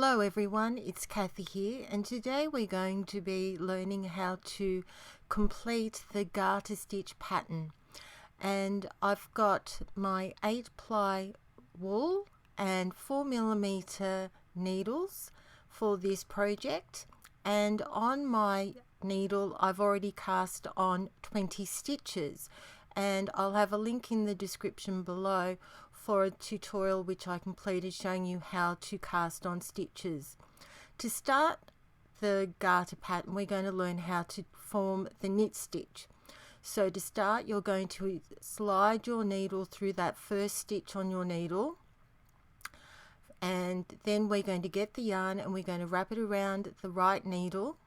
Hello everyone, it's Cathy here, and today we're going to be learning how to complete the garter stitch pattern. And I've got my 8-ply wool and 4mm needles for this project, and on my needle I've already cast on 20 stitches, and I'll have a link in the description below for a tutorial which I completed showing you how to cast on stitches. To start the garter pattern, we're going to learn how to form the knit stitch. So to start, you're going to slide your needle through that first stitch on your needle, and then we're going to get the yarn and we're going to wrap it around the right needle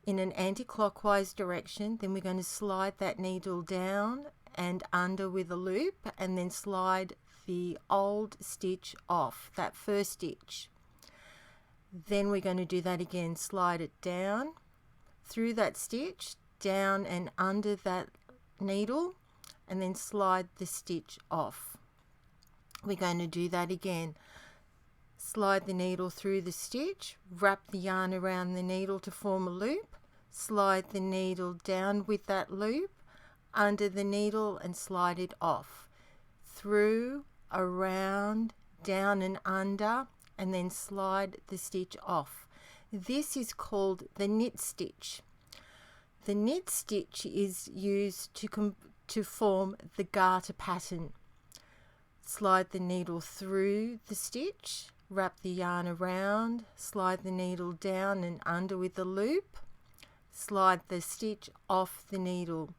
in an anti-clockwise direction. Then we're going to slide that needle down and under with a loop, and then slide the old stitch off, that first stitch. Then we're going to do that again, slide it down through that stitch, down and under that needle, and then slide the stitch off. We're going to do that again, slide the needle through the stitch, wrap the yarn around the needle to form a loop, slide the needle down with that loop, under the needle and slide it off, through, around, down and under, and then slide the stitch off. This is called the knit stitch. The knit stitch is used to form the garter pattern. Slide the needle through the stitch, wrap the yarn around, slide the needle down and under with the loop, slide the stitch off the needle.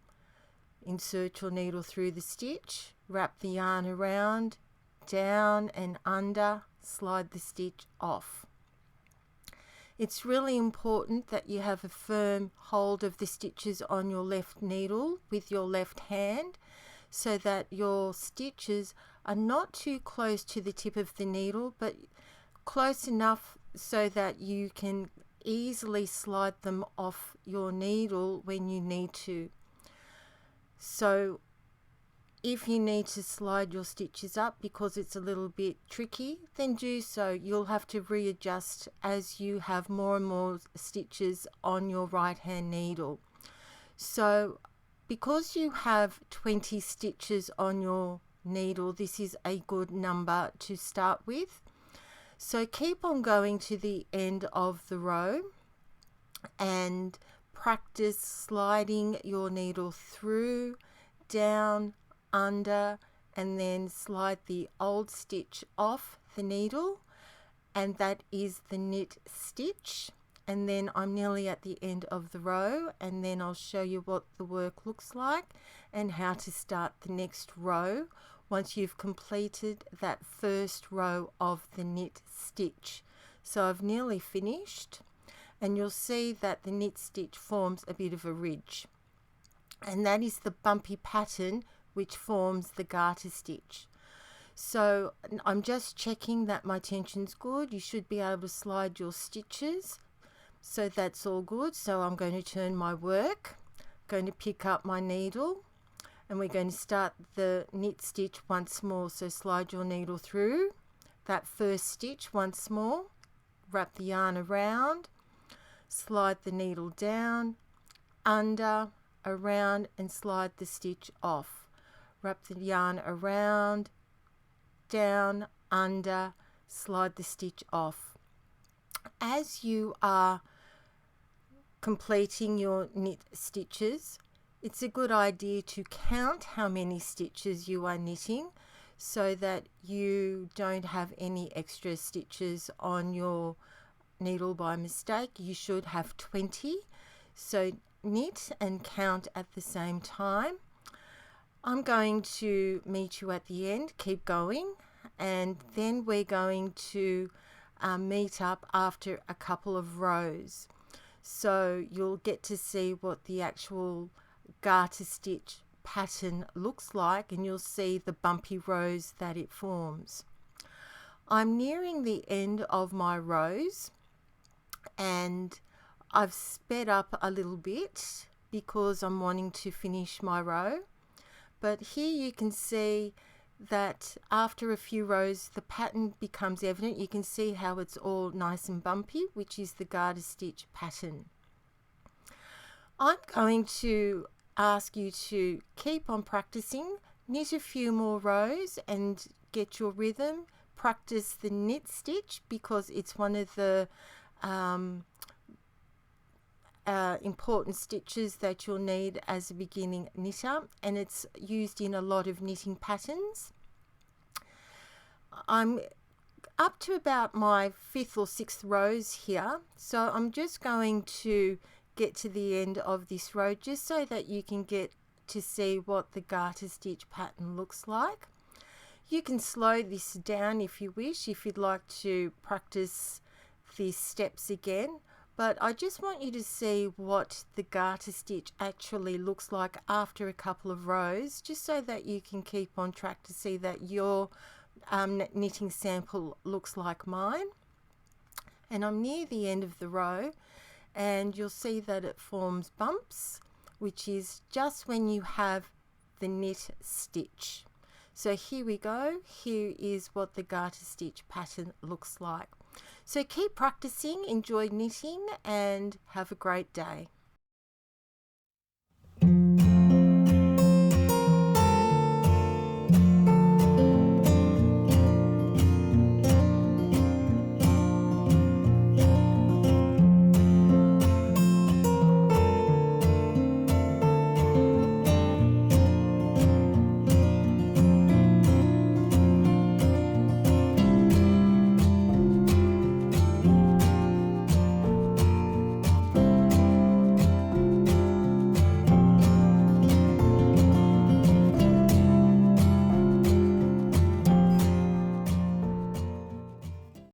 Insert your needle through the stitch, wrap the yarn around, down and under, slide the stitch off. It's really important that you have a firm hold of the stitches on your left needle with your left hand, so that your stitches are not too close to the tip of the needle, but close enough so that you can easily slide them off your needle when you need to. So if you need to slide your stitches up because it's a little bit tricky, then do so. You'll have to readjust as you have more and more stitches on your right hand needle. So because you have 20 stitches on your needle, this is a good number to start with. So keep on going to the end of the row and practice sliding your needle through, down, under, and then slide the old stitch off the needle, and that is the knit stitch. And then I'm nearly at the end of the row, and then I'll show you what the work looks like and how to start the next row once you've completed that first row of the knit stitch. So I've nearly finished, and you'll see that the knit stitch forms a bit of a ridge, and that is the bumpy pattern which forms the garter stitch. So I'm just checking that my tension's good. You should be able to slide your stitches, so that's all good. So I'm going to turn my work, going to pick up my needle, and we're going to start the knit stitch once more. So slide your needle through that first stitch once more, wrap the yarn around, slide the needle down, under, around, and slide the stitch off. Wrap the yarn around, down, under, slide the stitch off. As you are completing your knit stitches, it's a good idea to count how many stitches you are knitting, so that you don't have any extra stitches on your needle by mistake. You should have 20. So knit and count at the same time. I'm going to meet you at the end. Keep going, and then we're going to meet up after a couple of rows. So you'll get to see what the actual garter stitch pattern looks like, and you'll see the bumpy rows that it forms. I'm nearing the end of my rows, and I've sped up a little bit because I'm wanting to finish my row. But here you can see that after a few rows the pattern becomes evident. You can see how it's all nice and bumpy, which is the garter stitch pattern. I'm going to ask you to keep on practicing, knit a few more rows and get your rhythm. Practice the knit stitch because it's one of the important stitches that you'll need as a beginning knitter, and it's used in a lot of knitting patterns. I'm up to about my 5th or 6th rows here, so I'm just going to get to the end of this row just so that you can get to see what the garter stitch pattern looks like. You can slow this down if you wish, if you'd like to practice these steps again, but I just want you to see what the garter stitch actually looks like after a couple of rows, just so that you can keep on track to see that your knitting sample looks like mine. And I'm near the end of the row, and you'll see that it forms bumps, which is just when you have the knit stitch. So here we go. Here is what the garter stitch pattern looks like. So keep practicing, enjoy knitting, and have a great day.